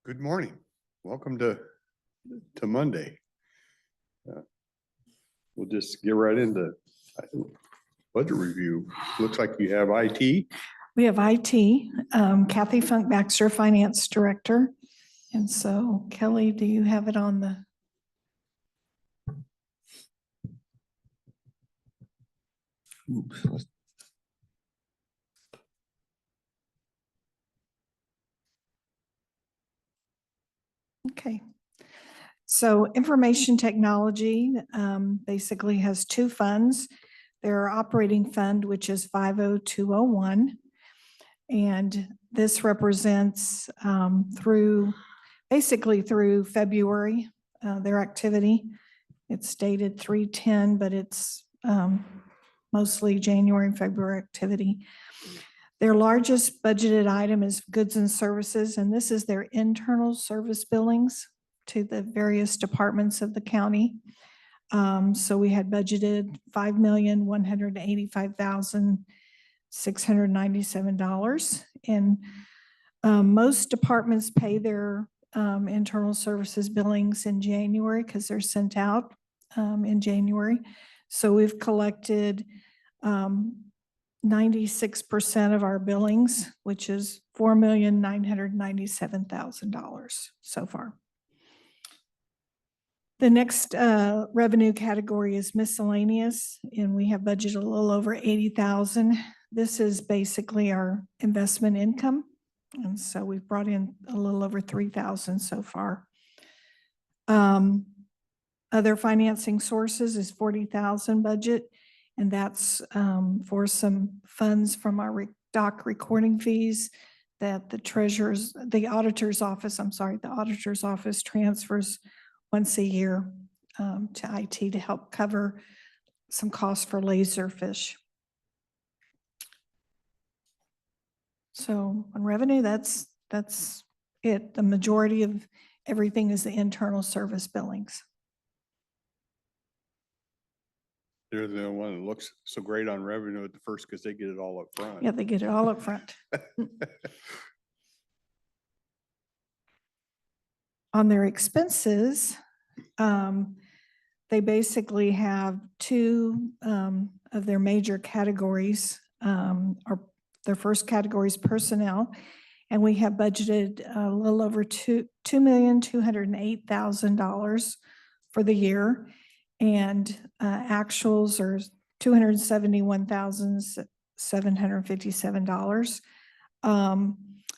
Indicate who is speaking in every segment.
Speaker 1: Good morning. Welcome to Monday. We'll just get right into budget review. Looks like you have IT.
Speaker 2: We have IT, Kathy Funk Baxter, Finance Director. And so Kelly, do you have it on the?
Speaker 1: Oops.
Speaker 2: Okay. So information technology basically has two funds. Their operating fund, which is 50201. And this represents basically through February, their activity. It's dated 3/10, but it's mostly January and February activity. Their largest budgeted item is goods and services, and this is their internal service billings to the various departments of the county. So we had budgeted $5,185,697. And most departments pay their internal services billings in January because they're sent out in January. So we've collected 96% of our billings, which is $4,997,000 so far. The next revenue category is miscellaneous, and we have budgeted a little over 80,000. This is basically our investment income. And so we've brought in a little over 3,000 so far. Other financing sources is 40,000 budget, and that's for some funds from our doc recording fees that the auditor's office transfers once a year to IT to help cover some costs for Laserfish. So on revenue, that's it. The majority of everything is the internal service billings.
Speaker 1: They're the one that looks so great on revenue at the first because they get it all up front.
Speaker 2: Yeah, they get it all up front. On their expenses, they basically have two of their major categories. Their first category is personnel, and we have budgeted a little over $2,208,000 for the year, and actuals are $271,757.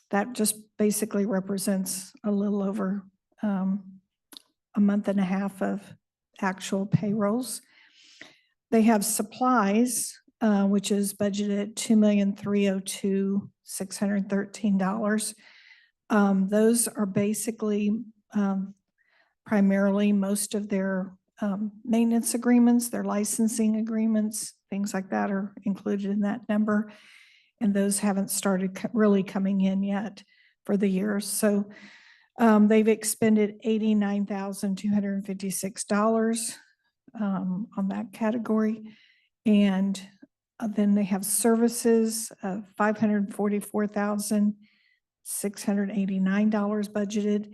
Speaker 2: That just basically represents a little over a month and a half of actual payrolls. They have supplies, which is budgeted $2,302,613. Those are basically primarily most of their maintenance agreements, their licensing agreements, things like that are included in that number. And those haven't started really coming in yet for the year. So they've expended $89,256 on that category. And then they have services of $544,689 budgeted.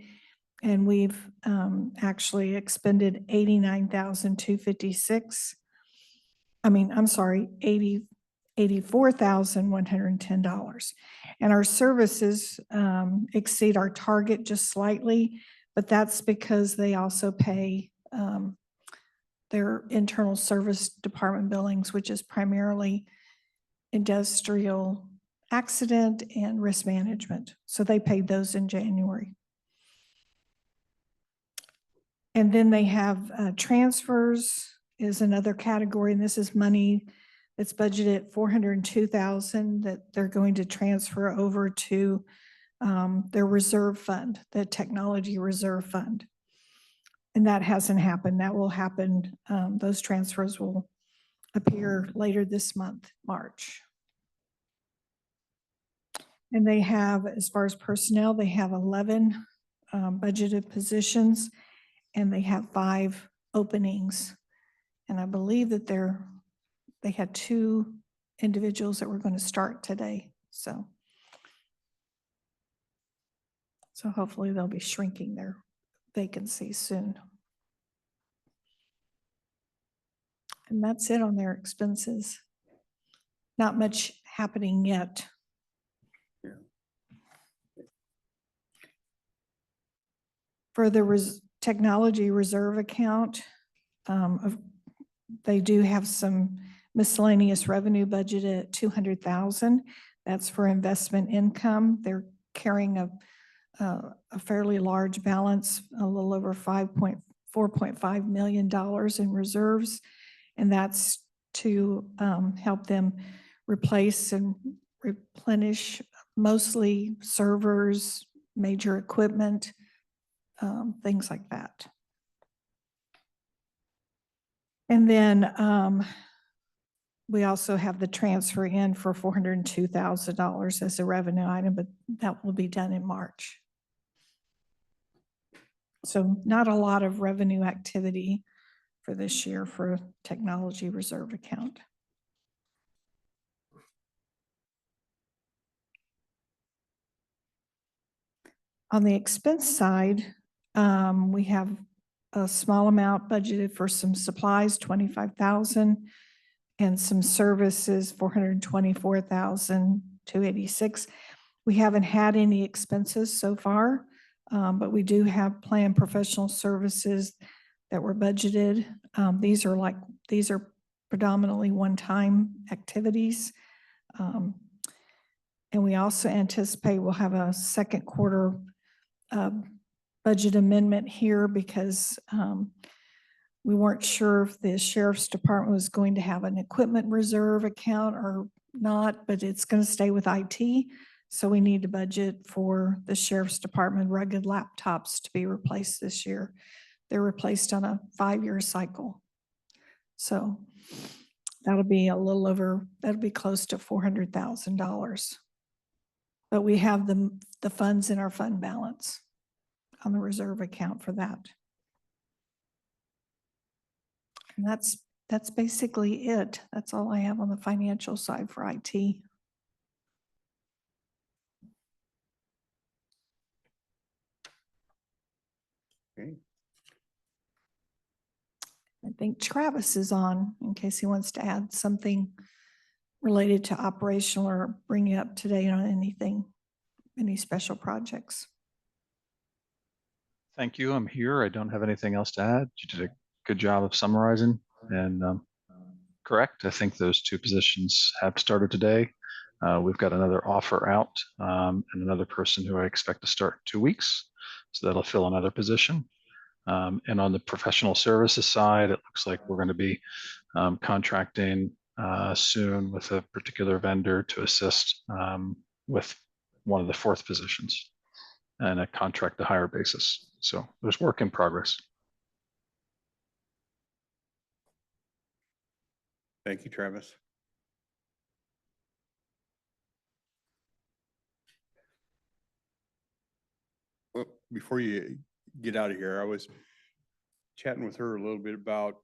Speaker 2: And we've actually expended $84,110. And our services exceed our target just slightly, but that's because they also pay their internal service department billings, which is primarily industrial accident and risk management. So they paid those in January. And then they have transfers is another category, and this is money that's budgeted $402,000 that they're going to transfer over to their reserve fund, the technology reserve fund. And that hasn't happened. That will happen. Those transfers will appear later this month, March. And they have, as far as personnel, they have 11 budgeted positions, and they have 5 openings. And I believe that they had 2 individuals that were going to start today. So So hopefully they'll be shrinking their vacancies soon. And that's it on their expenses. Not much happening yet.
Speaker 1: Yeah.
Speaker 2: For the technology reserve account, they do have some miscellaneous revenue budget at 200,000. That's for investment income. They're carrying a fairly large balance, a little over $4.5 million in reserves. And that's to help them replace and replenish mostly servers, major equipment, things like that. And then we also have the transfer in for $402,000 as a revenue item, but that will be done in March. So not a lot of revenue activity for this year for technology reserve account. On the expense side, we have a small amount budgeted for some supplies, 25,000, and some services, 424,286. We haven't had any expenses so far, but we do have planned professional services that were budgeted. These are predominantly one-time activities. And we also anticipate we'll have a second quarter budget amendment here because we weren't sure if the sheriff's department was going to have an equipment reserve account or not, but it's going to stay with IT. So we need to budget for the sheriff's department rugged laptops to be replaced this year. They're replaced on a 5-year cycle. So that'll be that'll be close to $400,000. But we have the funds in our fund balance on the reserve account for that. And that's basically it. That's all I have on the financial side for IT.
Speaker 1: Okay.
Speaker 2: I think Travis is on in case he wants to add something related to operational or bring you up to date on anything, any special projects.
Speaker 3: Thank you. I'm here. I don't have anything else to add. You did a good job of summarizing and correct. I think those 2 positions have started today. We've got another offer out and another person who I expect to start in 2 weeks. So that'll fill another position. And on the professional services side, it looks like we're going to be contracting soon with a particular vendor to assist with one of the 4th positions and a contract to hire basis. So there's work in progress.
Speaker 1: Thank you, Travis. Well, before you get out of here, I was chatting with her a little bit about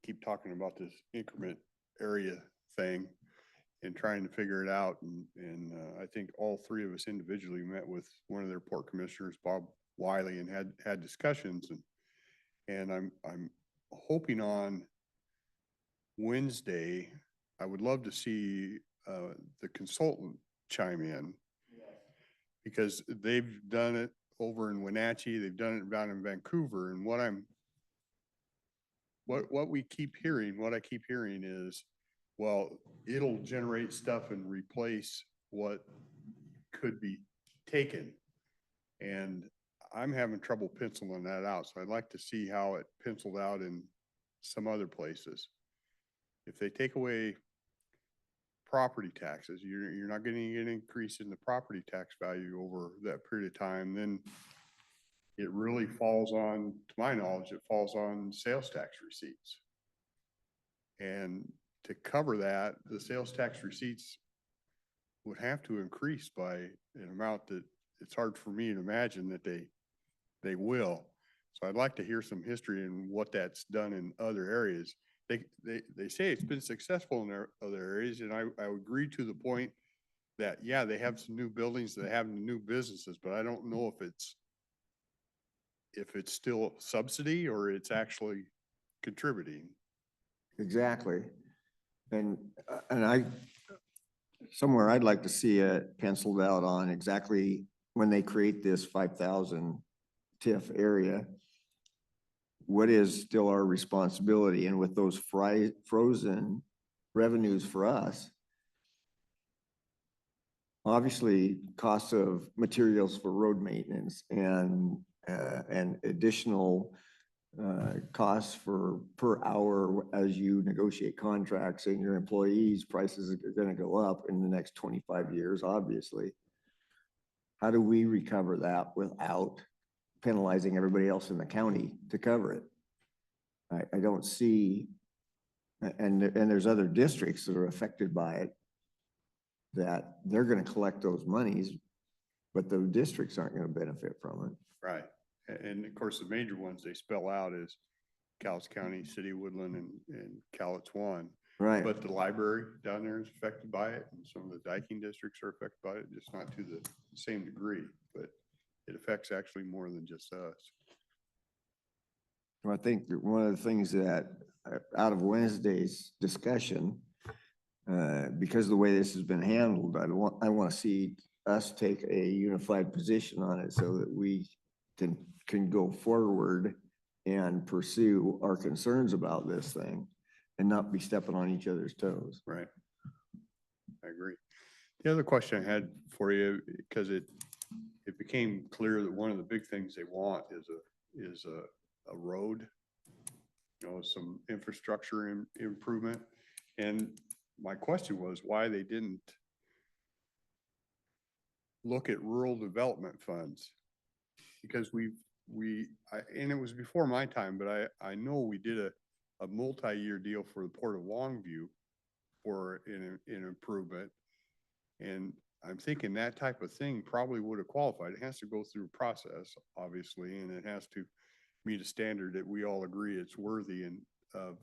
Speaker 1: keep talking about this increment area thing and trying to figure it out. And I think all 3 of us individually met with one of their port commissioners, Bob Wiley, and had discussions. And I'm hoping on Wednesday, I would love to see the consultant chime in because they've done it over in Wenatchee. They've done it down in Vancouver. And what I keep hearing is, well, it'll generate stuff and replace what could be taken. And I'm having trouble penciling that out. So I'd like to see how it penciled out in some other places. If they take away property taxes, you're not going to get an increase in the property tax value over that period of time, then it really falls on, to my knowledge, it falls on sales tax receipts. And to cover that, the sales tax receipts would have to increase by an amount that it's hard for me to imagine that they will. So I'd like to hear some history and what that's done in other areas. They say it's been successful in their other areas, and I agree to the point that, yeah, they have some new buildings, they have new businesses, but I don't know if it's still subsidy or it's actually contributing.
Speaker 4: Exactly. And somewhere I'd like to see it penciled out on exactly when they create this 5,000 TIF area, what is still our responsibility? And with those frozen revenues for us, obviously costs of materials for road maintenance and additional costs for per hour as you negotiate contracts and your employees' prices are gonna go up in the next 25 years, obviously. How do we recover that without penalizing everybody else in the county to cover it? I don't see, and there's other districts that are affected by it, that they're gonna collect those monies, but the districts aren't gonna benefit from it.
Speaker 1: Right. And of course, the major ones they spell out is Cowles County, City of Woodland, and Cowlitz one.
Speaker 4: Right.
Speaker 1: But the library down there is affected by it, and some of the diking districts are affected by it, just not to the same degree, but it affects actually more than just us.
Speaker 4: I think that one of the things that, out of Wednesday's discussion, because of the way this has been handled, I want to see us take a unified position on it so that we can go forward and pursue our concerns about this thing and not be stepping on each other's toes.
Speaker 1: Right. I agree. The other question I had for you, because it became clear that one of the big things they want is a road, some infrastructure improvement. And my question was why they didn't look at rural development funds. Because and it was before my time, but I know we did a multi-year deal for the Port of Longview for an improvement. And I'm thinking that type of thing probably would have qualified. It has to go through a process, obviously, and it has to meet a standard that we all agree it's worthy of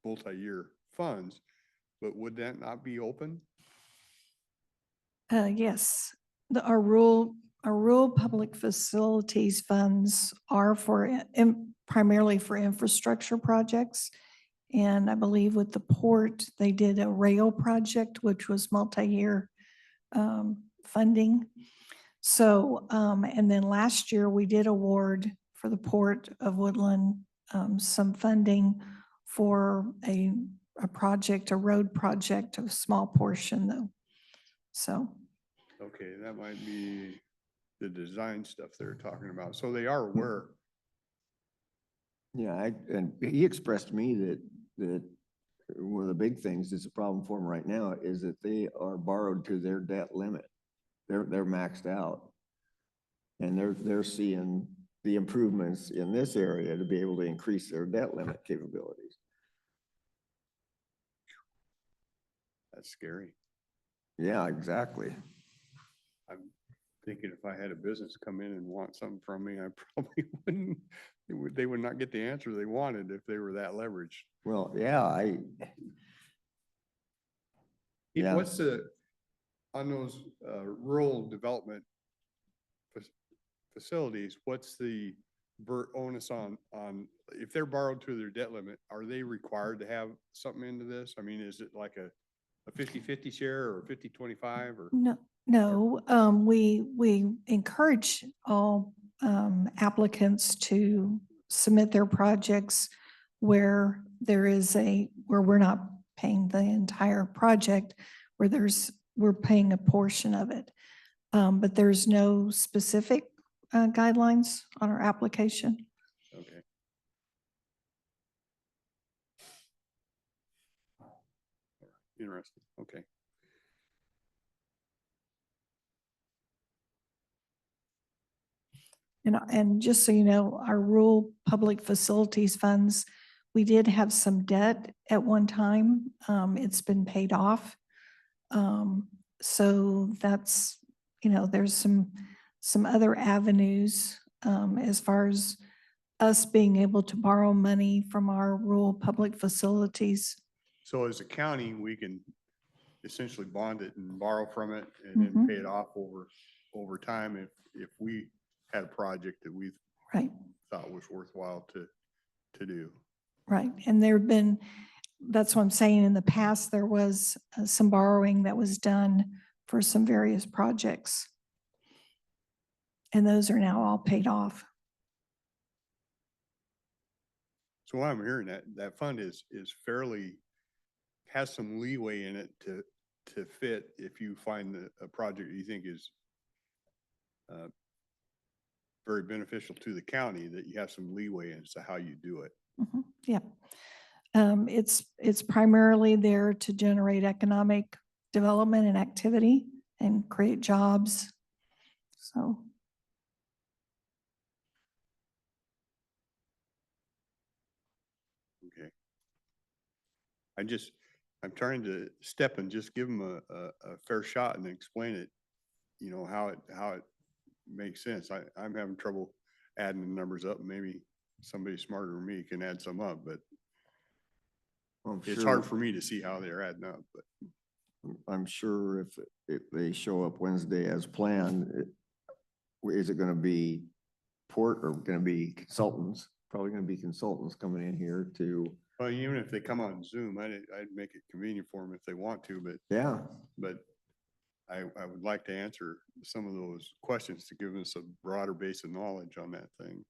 Speaker 1: multi-year funds. But would that not be open?
Speaker 2: Yes, our rural public facilities funds are primarily for infrastructure projects. And I believe with the port, they did a rail project, which was multi-year funding. So, and then last year we did award for the Port of Woodland some funding for a project, a road project, a small portion though. So.
Speaker 1: Okay, that might be the design stuff they're talking about. So they are aware.
Speaker 4: Yeah, and he expressed to me that one of the big things that's a problem for them right now is that they are borrowed to their debt limit. They're maxed out. And they're seeing the improvements in this area to be able to increase their debt limit capabilities.
Speaker 1: That's scary.
Speaker 4: Yeah, exactly.
Speaker 1: I'm thinking if I had a business come in and want something from me, I probably wouldn't, they would not get the answer they wanted if they were that leveraged.
Speaker 4: Well, yeah, Yeah.
Speaker 1: What's on those rural development facilities, what's the onus on, if they're borrowed to their debt limit, are they required to have something into this? I mean, is it like a 50-50 share or 50-25 or?
Speaker 2: No, we encourage all applicants to submit their projects where where we're not paying the entire project, where we're paying a portion of it. But there's no specific guidelines on our application.
Speaker 1: Okay. Interesting. Okay.
Speaker 2: And just so you know, our rural public facilities funds, we did have some debt at one time. It's been paid off. So that's, there's some other avenues as far as us being able to borrow money from our rural public facilities.
Speaker 1: So as a county, essentially bond it and borrow from it and then
Speaker 2: Mhm.
Speaker 1: pay it off over time if we had a project that we
Speaker 2: Right,
Speaker 1: thought was worthwhile to do.
Speaker 2: right. And there've been, that's what I'm saying, in the past, there was some borrowing that was done for some various projects. And those are now all paid off.
Speaker 1: So what I'm hearing, that fund is fairly, has some leeway in it to fit if you find a project you think is very beneficial to the county, that you have some leeway as to how you do it.
Speaker 2: Mhm. Yeah. It's primarily there to generate economic development and activity and create jobs. So,
Speaker 1: Okay. I'm trying to step and just give them a fair shot and explain it, how it makes sense. I'm having trouble adding the numbers up. Maybe somebody smarter than me can add some up, but
Speaker 4: I'm
Speaker 1: it's
Speaker 4: sure-
Speaker 1: hard for me to see how they're adding up, but
Speaker 4: I'm sure if they show up Wednesday as planned, is it gonna be port or gonna be consultants? Probably gonna be consultants coming in here to,
Speaker 1: well, even if they come on Zoom, I'd make it convenient for them if they want to,
Speaker 4: yeah.
Speaker 1: but I would like to answer some of those questions to give us a broader base of knowledge on that thing.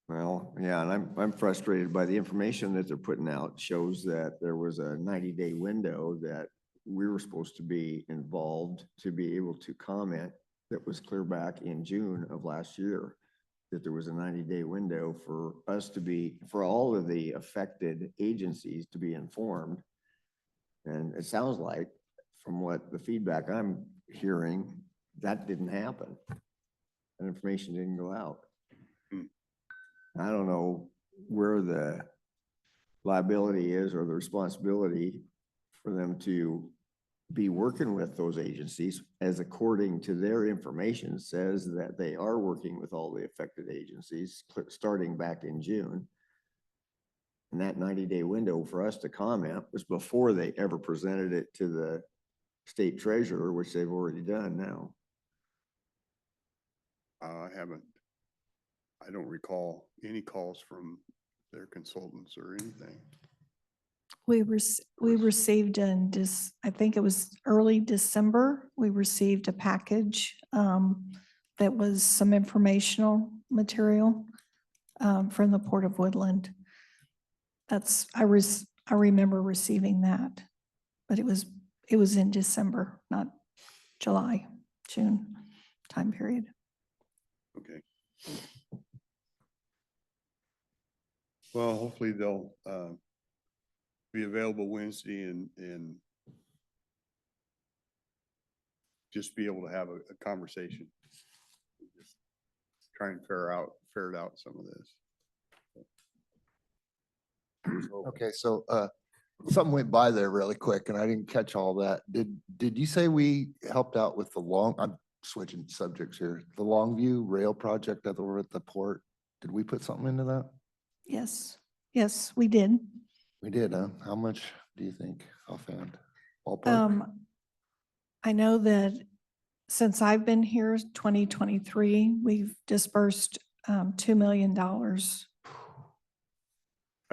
Speaker 4: Well, yeah, and I'm frustrated by the information that they're putting out shows that there was a 90-day window that we were supposed to be involved to be able to comment that was clear back in June of last year, that there was a 90-day window for us to be, for all of the affected agencies to be informed. And it sounds like, from what the feedback I'm hearing, that didn't happen. That information didn't go out. I don't know where the liability is or the responsibility for them to be working with those agencies, as according to their information says that they are working with all the affected agencies starting back in June. And that 90-day window for us to comment was before they ever presented it to the state treasurer, which they've already done now.
Speaker 1: I don't recall any calls from their consultants or anything.
Speaker 2: we received I think it was early December, we received a package that was some informational material from the Port of Woodland. I remember receiving that, but it was in December, not July, June time period.
Speaker 1: Okay. Well, hopefully they'll be available Wednesday and just be able to have a conversation. Just try and ferret out some of this.
Speaker 5: Okay, so something went by there really quick and I didn't catch all that. Did you say we helped out with I'm switching subjects here, the Longview Rail project over at the port? Did we put something into that?
Speaker 2: Yes, we did.
Speaker 5: We did, huh? How much do you think offhand? Ballpark?
Speaker 2: I know that since I've been here, 2023, we've dispersed $2 million.
Speaker 1: I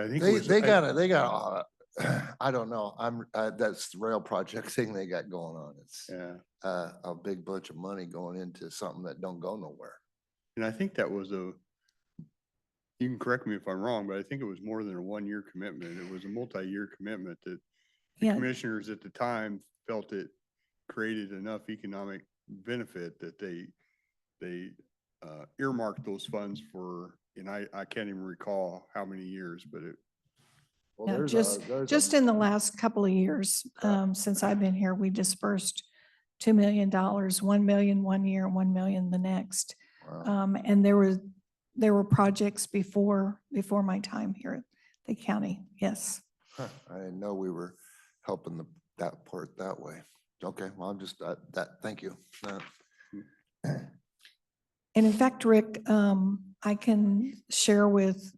Speaker 1: think it was-
Speaker 5: They got, I don't know. That's the rail project thing they got going on. It's
Speaker 1: Yeah,
Speaker 5: a big bunch of money going into something that don't go nowhere.
Speaker 1: and I think that was you can correct me if I'm wrong, but I think it was more than a 1-year commitment. It was a multi-year commitment that the
Speaker 2: Yeah.
Speaker 1: commissioners at the time felt it created enough economic benefit that they earmarked those funds for, and I can't even recall how many years, but
Speaker 5: Well,
Speaker 2: Yeah,
Speaker 5: there's
Speaker 2: just in the last couple of years, since I've been here, we dispersed $2 million, 1 million 1 year, and 1 million the next.
Speaker 5: Wow.
Speaker 2: And there were projects before my time here at the county. Yes.
Speaker 5: Huh, I didn't know we were helping that port that way. Okay, well, I'm just, thank you.
Speaker 2: And in fact, Rick, I can share with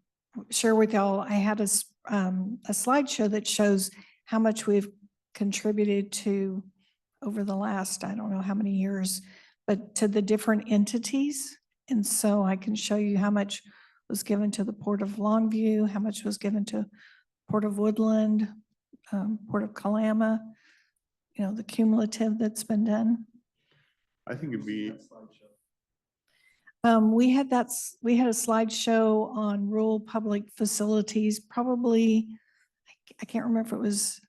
Speaker 2: y'all, I had a slideshow that shows how much we've contributed to over the last, I don't know how many years, but to the different entities. And so I can show you how much was given to the Port of Longview, how much was given to Port of Woodland, Port of Kalama, you know, the cumulative that's been done.
Speaker 1: I think it'd be,
Speaker 2: We had we had a slideshow on rural public facilities, probably, I can't remember if it was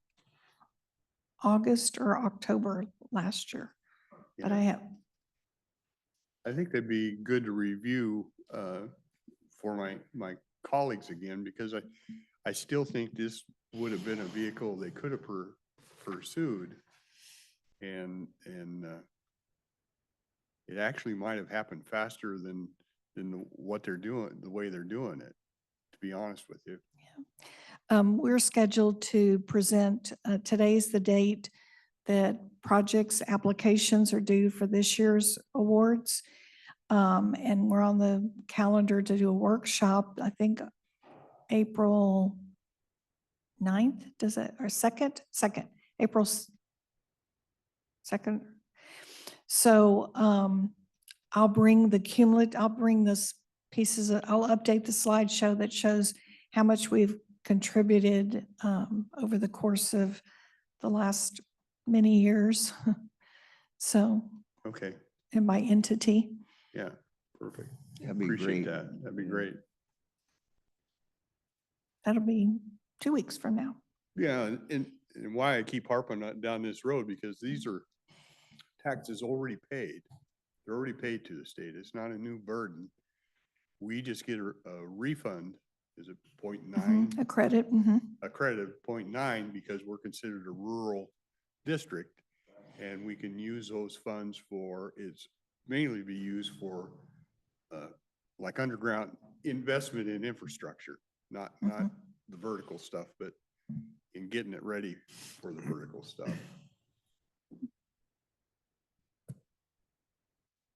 Speaker 2: August or October last year, but
Speaker 1: yeah,
Speaker 2: I
Speaker 1: I think that'd be good to review for my colleagues again, because I still think this would have been a vehicle they could have pursued. And it actually might have happened faster than what they're doing, the way they're doing it, to be honest with you.
Speaker 2: we're scheduled to present, today's the date that projects applications are due for this year's awards. And we're on the calendar to do a workshop, I think April 9th, does it, or second, April 2nd. So I'll bring the I'll bring this I'll update the slideshow that shows how much we've contributed over the course of the last many years. So,
Speaker 1: Okay,
Speaker 2: and by entity.
Speaker 1: yeah, perfect.
Speaker 4: That'd be
Speaker 1: Appreciate
Speaker 4: great.
Speaker 1: that. That'd be great.
Speaker 2: That'll be 2 weeks from now.
Speaker 1: Yeah, and why I keep harping down this road, because these are taxes already paid. They're already paid to the state. It's not a new burden. We just get a refund, is it 0.9?
Speaker 2: A credit.
Speaker 1: A credit of 0.9 because we're considered a rural district. And we can use those funds for, it's mainly be used for like underground investment in infrastructure, not the vertical stuff, but in getting it ready for the vertical stuff.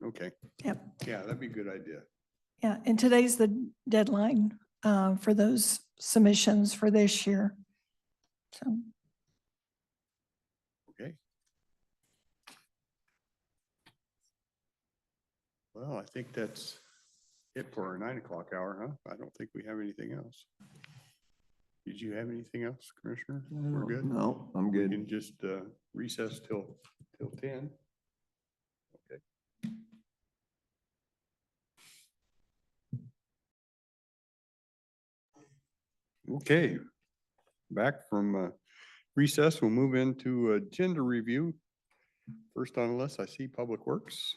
Speaker 1: Okay.
Speaker 2: Yep.
Speaker 1: Yeah, that'd be a good idea.
Speaker 2: Yeah, and today's the deadline for those submissions for this year. So,
Speaker 1: Okay. Well, I think that's it for our 9 o'clock hour, huh? I don't think we have anything else. Did you have anything else, Commissioner? We're good?
Speaker 4: No, I'm
Speaker 1: We
Speaker 4: good.
Speaker 1: can just recess till 10. Okay. Okay, back from recess, we'll move into agenda review. First on the list, I see Public Works.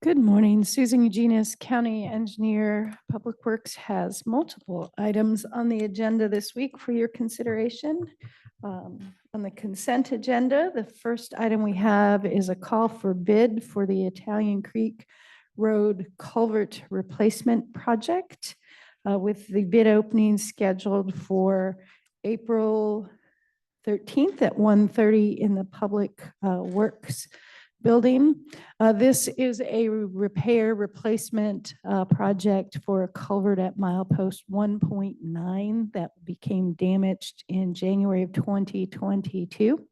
Speaker 6: Good morning, Susan Eugenius, County Engineer. Public Works has multiple items on the agenda this week for your consideration. On the consent agenda, the first item we have is a call for bid for the Italian Creek Road Culvert Replacement Project, with the bid opening scheduled for April 13th at 1:30 in the Public Works Building. This is a repair replacement project for a culvert at milepost 1.9 that became damaged in January of 2022.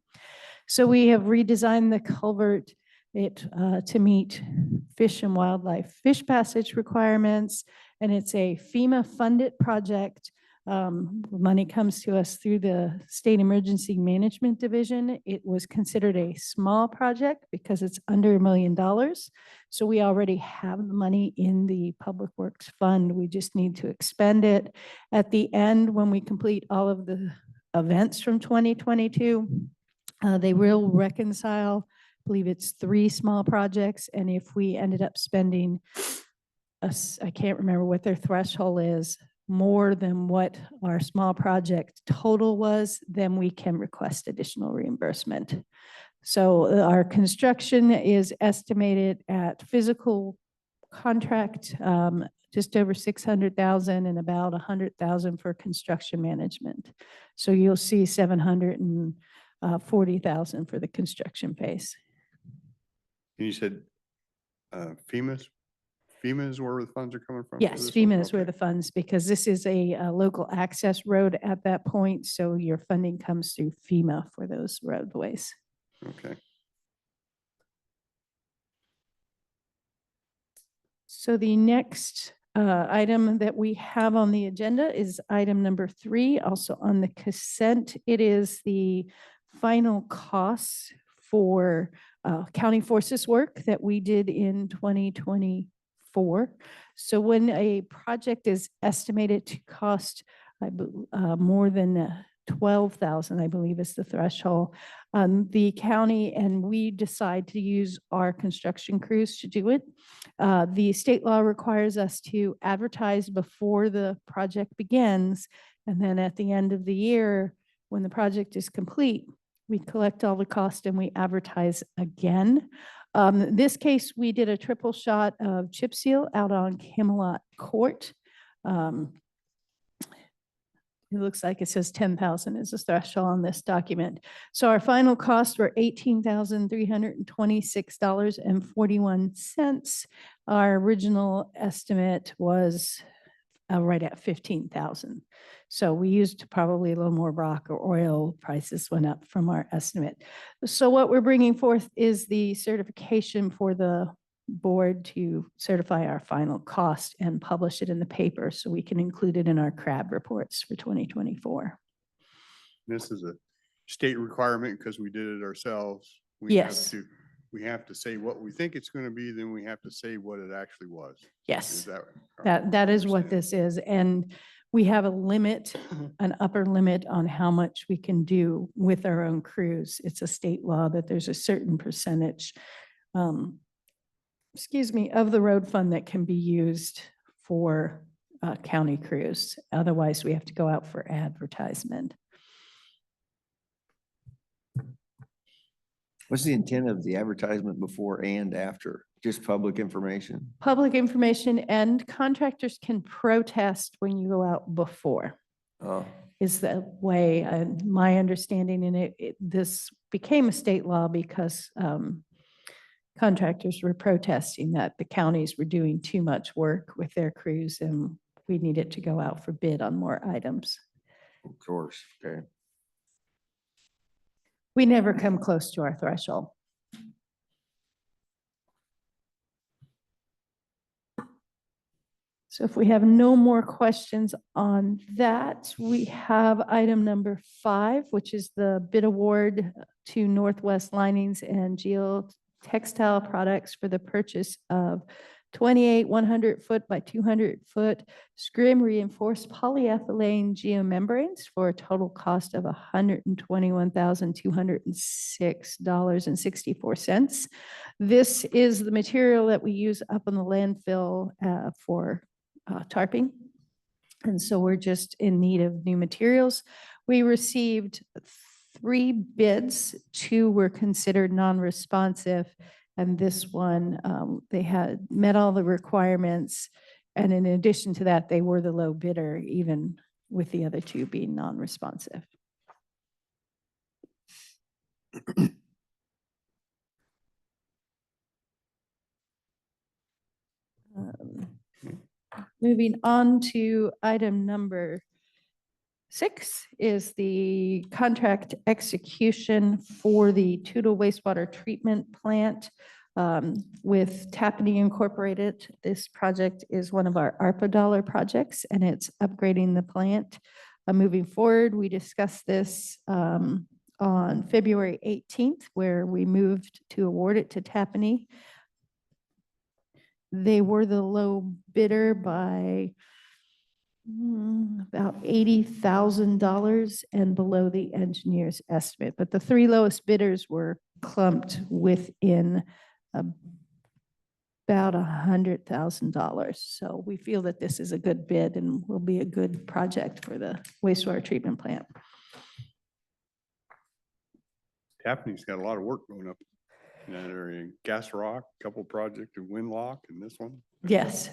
Speaker 6: So we have redesigned the culvert to meet fish and wildlife fish passage requirements, and it's a FEMA funded project. Money comes to us through the State Emergency Management Division. It was considered a small project because it's under $1 million. So we already have the money in the Public Works Fund. We just need to expend it. At the end, when we complete all of the events from 2022, they will reconcile, I believe it's 3 small projects. And if we ended up spending, I can't remember what their threshold is, more than what our small project total was, then we can request additional reimbursement. So our construction is estimated at physical contract, just over 600,000 and about 100,000 for construction management. So you'll see 740,000 for the construction phase.
Speaker 1: And you said FEMA is where the funds are coming from? for
Speaker 6: Yes,
Speaker 1: this one?
Speaker 6: FEMA is where
Speaker 1: Okay.
Speaker 6: the funds, because this is a local access road at that point, so your funding comes through FEMA for those roadways.
Speaker 1: Okay.
Speaker 6: So the next item that we have on the agenda is item number 3, also on the consent. It is the final costs for county forces work that we did in 2024. So when a project is estimated to cost more than 12,000, I believe is the threshold, the county and we decide to use our construction crews to do it. The state law requires us to advertise before the project begins. And then at the end of the year, when the project is complete, we collect all the cost and we advertise again. This case, we did a triple shot of chip seal out on Camelot Court. It looks like it says 10,000 is the threshold on this document. So our final costs were $18,326.41. Our original estimate was right at 15,000. So we used probably a little more rock, or oil prices went up from our estimate. So what we're bringing forth is the certification for the board to certify our final cost and publish it in the paper so we can include it in our CRAB reports for 2024.
Speaker 1: This is a state requirement because we did it ourselves. We have
Speaker 6: Yes.
Speaker 1: to- We have to say what we think it's going to be, then we have to say what it actually was. Is
Speaker 6: Yes,
Speaker 1: that?
Speaker 6: that is what
Speaker 1: understand.
Speaker 6: this is. And we have a limit, an upper limit on how much we can do with our own crews. It's a state law that there's a certain percentage, excuse me, of the road fund that can be used for county crews. Otherwise, we have to go out for advertisement.
Speaker 4: What's the intent of the advertisement before and after? Just public information?
Speaker 6: Public information, and contractors can protest when you go out before.
Speaker 4: Oh,
Speaker 6: Is the way, my understanding in it, this became a state law because contractors were protesting that the counties were doing too much work with their crews and we needed to go out for bid on more items.
Speaker 4: of course, okay.
Speaker 6: We never come close to our threshold. So if we have no more questions on that, we have item number 5, which is the bid award to Northwest Linings and Geotextile Products for the purchase of 28 100-foot by 200-foot scrim reinforced polyethylene geomembranes for a total cost of $121,206.64. This is the material that we use up in the landfill for tarping. And so we're just in need of new materials. We received 3 bids. 2 were considered non-responsive. And this one, they had met all the requirements. And in addition to that, they were the low bidder, even with the other 2 being non-responsive. Moving on to item number 6 is the contract execution for the Toutle wastewater treatment plant with Tapani Incorporated. This project is one of our ARPA dollar projects, and it's upgrading the plant. Moving forward, we discussed this on February 18th, where we moved to award it to Tapani. They were the low bidder by about $80,000 and below the engineer's estimate. But the 3 lowest bidders were clumped within about $100,000. So we feel that this is a good bid and will be a good project for the wastewater treatment plant.
Speaker 1: Tappaney's got a lot of work going up in that area. Gas Rock, couple project in Windlock, and this one.
Speaker 6: Yes.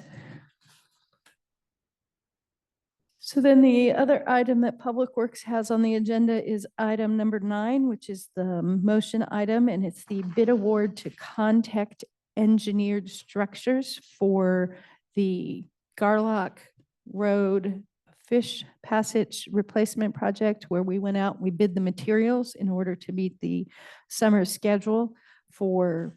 Speaker 6: So then the other item that Public Works has on the agenda is item number 9, which is the motion item, and it's the bid award to Contact engineered structures for the Garlock Road Fish Passage Replacement Project, where we went out, we bid the materials in order to meet the summer schedule for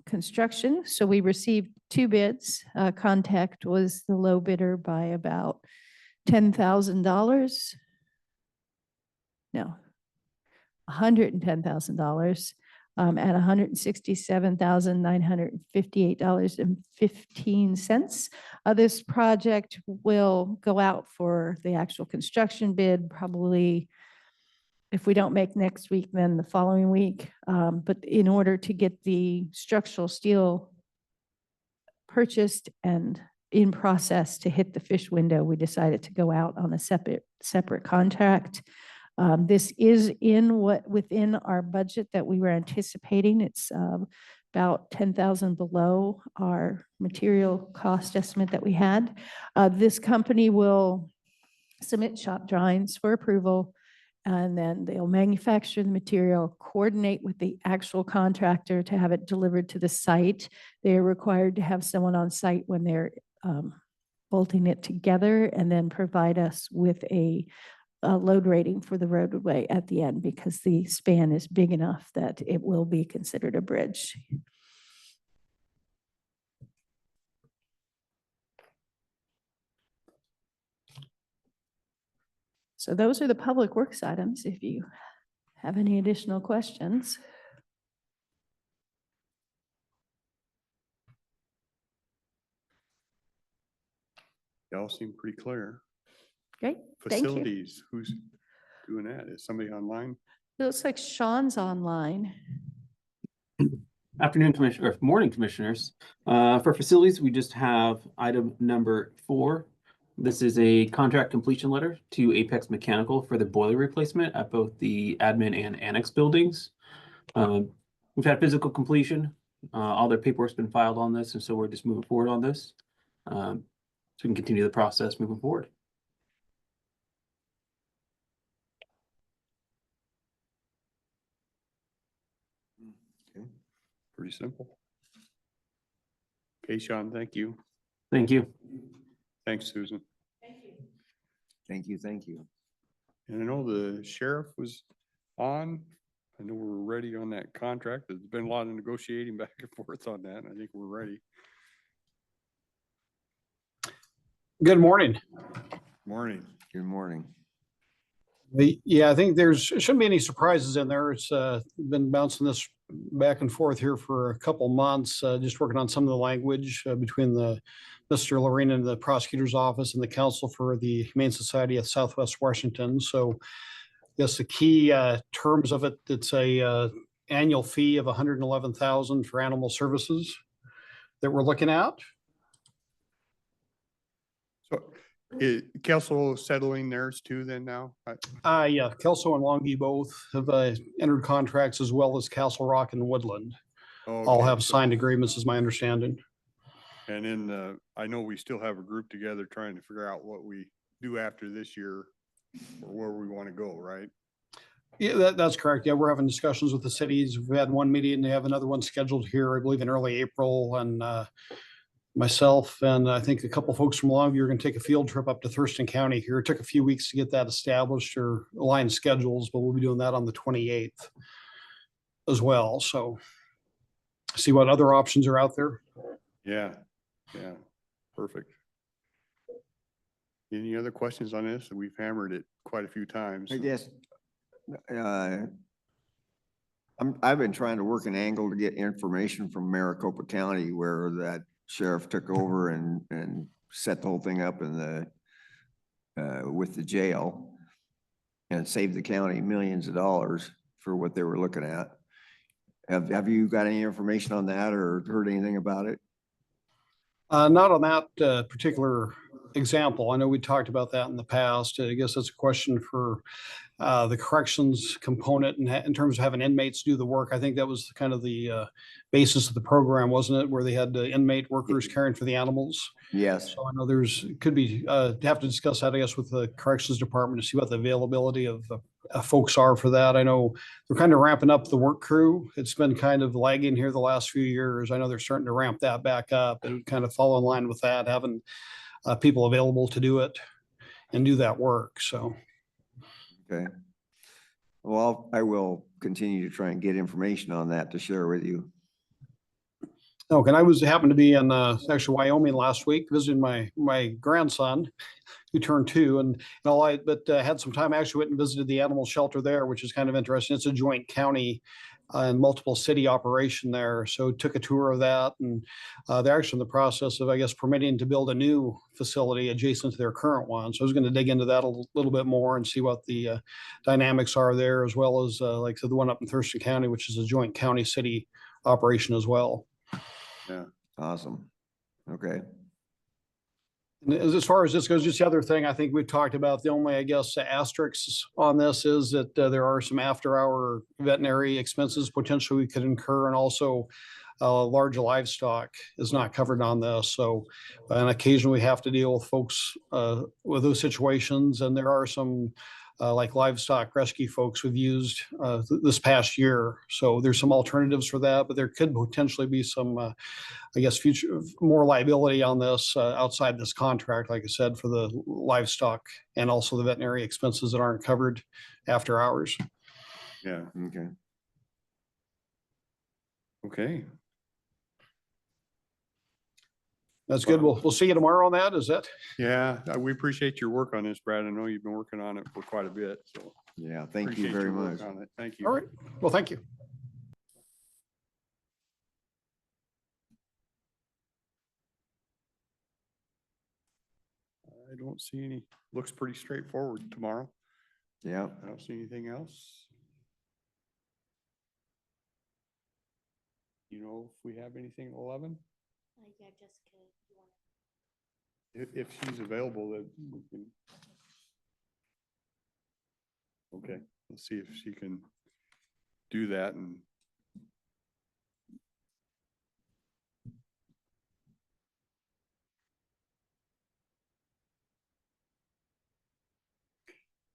Speaker 6: construction. So we received 2 bids. Contact was the low bidder by about $10,000. No, $110,000 at $167,958.15. This project will go out for the actual construction bid probably, if we don't make next week, then the following week. But in order to get the structural steel purchased and in process to hit the fish window, we decided to go out on a separate contract. This is within our budget that we were anticipating. It's about 10,000 below our material cost estimate that we had. This company will submit shop drawings for approval, and then they'll manufacture the material, coordinate with the actual contractor to have it delivered to the site. They're required to have someone on site when they're bolting it together, and then provide us with a load rating for the roadway at the end, because the span is big enough that it will be considered a bridge. So those are the public works items. If you have any additional questions.
Speaker 1: They all seem pretty clear.
Speaker 6: Great, thank you.
Speaker 1: Facilities, who's doing that? Is somebody online?
Speaker 6: It looks like Sean's online.
Speaker 7: Afternoon, Commissioner, or morning, Commissioners. For facilities, we just have item number 4. This is a contract completion letter to Apex Mechanical for the boiler replacement at both the admin and annex buildings. We've had physical completion. All their paperwork's been filed on this, and so we're just moving forward on this. So we can continue the process moving forward.
Speaker 1: Okay, pretty simple. Okay, Sean, thank you.
Speaker 7: Thank you.
Speaker 1: Thanks, Susan.
Speaker 4: Thank you, thank you.
Speaker 1: And I know the sheriff was on. I know we're ready on that contract. There's been a lot of negotiating back and forth on that, and I think we're ready.
Speaker 8: Good morning.
Speaker 1: Morning.
Speaker 4: Good morning.
Speaker 8: Yeah, I think shouldn't be any surprises in there. It's been bouncing this back and forth here for a couple months, just working on some of the language between Mr. Lorena and the prosecutor's office and the counsel for the Humane Society of Southwest Washington. So yes, the key terms of it, it's a annual fee of $111,000 for animal services that we're looking at.
Speaker 1: So is Kelso settling theirs too then now?
Speaker 8: Yeah, Kelso and Longview both have entered contracts, as well as Castle Rock and Woodland. All
Speaker 1: Okay,
Speaker 8: have
Speaker 1: so-
Speaker 8: signed agreements, is my understanding.
Speaker 1: And then I know we still have a group together trying to figure out what we do after this year or where we want to go, right?
Speaker 8: Yeah, that's correct. Yeah, we're having discussions with the cities. We've had one meeting. They have another one scheduled here, I believe, in early April. And myself and I think a couple folks from Longview are going to take a field trip up to Thurston County here. It took a few weeks to get that established or align schedules, but we'll be doing that on the 28th as well. So see what other options are out there.
Speaker 1: Yeah, yeah, perfect. Any other questions on this? We've hammered it quite a few times.
Speaker 4: I guess, I've been trying to work an angle to get information from Maricopa County, where that sheriff took over and set the whole thing up in with the jail, and saved the county millions of dollars for what they were looking at. Have you got any information on that or heard anything about it?
Speaker 8: Not on that particular example. I know we talked about that in the past. I guess that's a question for the corrections component and in terms of having inmates do the work. I think that was kind of the basis of the program, wasn't it? Where they had the inmate workers caring for the animals.
Speaker 4: Yes,
Speaker 8: So I know could be, have to discuss that, I guess, with the corrections department to see what the availability of folks are for that. I know they're kind of ramping up the work crew. It's been kind of lagging here the last few years. I know they're starting to ramp that back up. It would kind of fall in line with that, having people available to do it and do that work. So.
Speaker 4: okay. Well, I will continue to try and get information on that to share with you.
Speaker 8: Okay, and happened to be in actually Wyoming last week visiting my grandson who turned 2 and all but had some time. I actually went and visited the animal shelter there, which is kind of interesting. It's a joint county and multiple city operation there. So took a tour of that, and they're actually in the process of, I guess, permitting to build a new facility adjacent to their current one. So I was going to dig into that a little bit more and see what the dynamics are there, as well as like the one up in Thurston County, which is a joint county city operation as well.
Speaker 1: Yeah.
Speaker 4: Awesome. Okay.
Speaker 8: And as far as this goes, just the other thing I think we've talked about, the only, I guess, asterisks on this is that there are some after-hour veterinary expenses potentially we could incur, and also large livestock is not covered on this. So on occasion, we have to deal with folks with those situations, and there are some like livestock rescue folks we've used this past year. So there's some alternatives for that, but there could potentially be some, I guess, future more liability on this outside this contract, like I said, for the livestock and also the veterinary expenses that aren't covered after hours.
Speaker 1: Yeah.
Speaker 4: Okay.
Speaker 1: Okay.
Speaker 8: That's good. We'll see you tomorrow on that. Is that?
Speaker 1: Yeah, we appreciate your work on this, Brad. I know you've been working on it for quite a bit, so.
Speaker 4: Yeah, thank you
Speaker 1: appreciate
Speaker 4: very
Speaker 1: your work
Speaker 4: much.
Speaker 1: on it. Thank you.
Speaker 8: All right. Well, thank you.
Speaker 1: I don't see any, looks pretty straightforward tomorrow.
Speaker 4: Yeah.
Speaker 1: I don't see anything else. You know, if we have anything at 11,
Speaker 9: Yeah, Jessica, you want
Speaker 1: if she's available, that we can. Okay, let's see if she can do that. And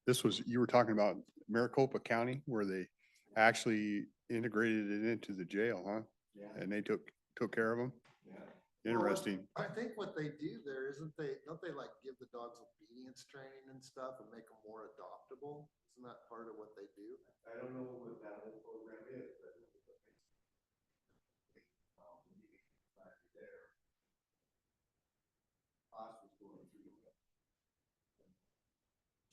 Speaker 1: this was, you were talking about Maricopa County, where they actually integrated it into the jail, huh?
Speaker 5: Yeah.
Speaker 1: And they took care of them? Interesting.
Speaker 5: I think what they do there, don't they like give the dogs obedience training and stuff and make them more adoptable? Isn't that part of what they do? I don't know what that whole program is, but.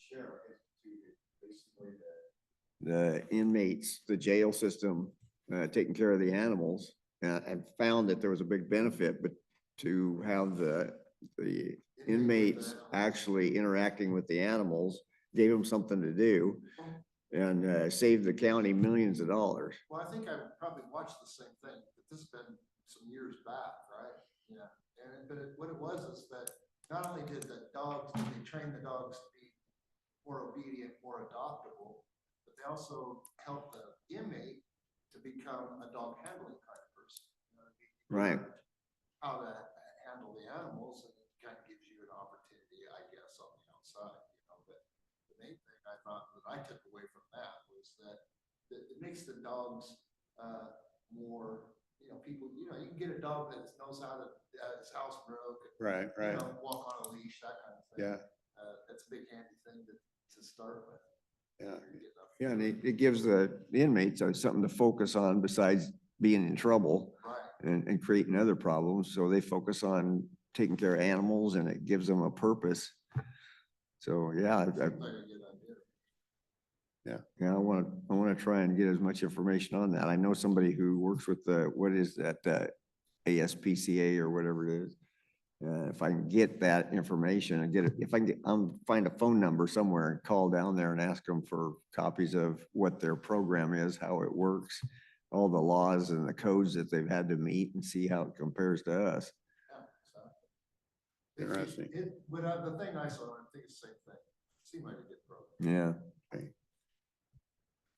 Speaker 5: Sheriff Institute, basically
Speaker 4: The inmates, the jail system, taking care of the animals, and found that there was a big benefit, but to have the inmates actually interacting with the animals, gave them something to do, and saved the county millions of dollars.
Speaker 5: Well, I think I probably watched the same thing, but this has been some years back, right? Yeah, what it was is that not only did they train the dogs to be more obedient, more adoptable, but they also helped the inmate to become a dog handling kind of person. You know,
Speaker 4: Right.
Speaker 5: How to handle the animals, and it kind of gives you an opportunity, I guess, on the outside, you know. But the main thing I thought that I took away from that was that it makes the dogs more, you know, people, you know, you can get a dog that knows how to, his house broke.
Speaker 1: Right,
Speaker 5: You
Speaker 1: right.
Speaker 5: know, walk on a leash, that kind of thing.
Speaker 1: Yeah.
Speaker 5: That's a big handy thing to start with.
Speaker 1: Yeah.
Speaker 4: Yeah, and it gives the inmates something to focus on besides being in trouble.
Speaker 5: Right.
Speaker 4: And creating other problems. So they focus on taking care of animals, and it gives them a purpose. So, yeah,
Speaker 5: Seems like a good idea.
Speaker 4: yeah, I want to try and get as much information on that. I know somebody who works with what is that, ASPCA or whatever it is. If I can get that information and get it, if I can find a phone number somewhere and call down there and ask them for copies of what their program is, how it works, all the laws and the codes that they've had to meet, and see how it compares to us.
Speaker 5: Yeah, so.
Speaker 1: Interesting.
Speaker 5: The thing I saw, I think it's the same thing. Seemed like a good program.
Speaker 4: Yeah.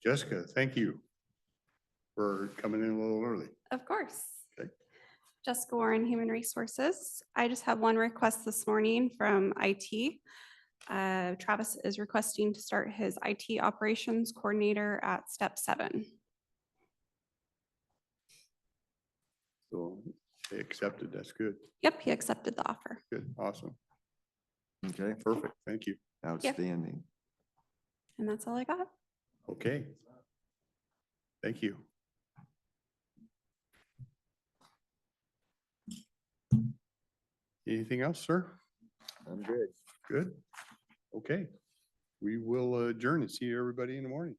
Speaker 1: Jessica, thank you for coming in a little early.
Speaker 10: Of course.
Speaker 1: Okay.
Speaker 10: Jessica Warren, Human Resources. I just have one request this morning from IT. Travis is requesting to start his IT operations coordinator at step 7.
Speaker 1: So they accepted. That's good.
Speaker 10: Yep, he accepted the offer.
Speaker 1: Good. Awesome.
Speaker 4: Okay,
Speaker 1: Perfect. Thank you.
Speaker 4: outstanding.
Speaker 10: And that's all I got.
Speaker 1: Okay. Thank you. Anything else, sir?
Speaker 4: I'm good.
Speaker 1: Good. Okay. We will adjourn and see everybody in the morning.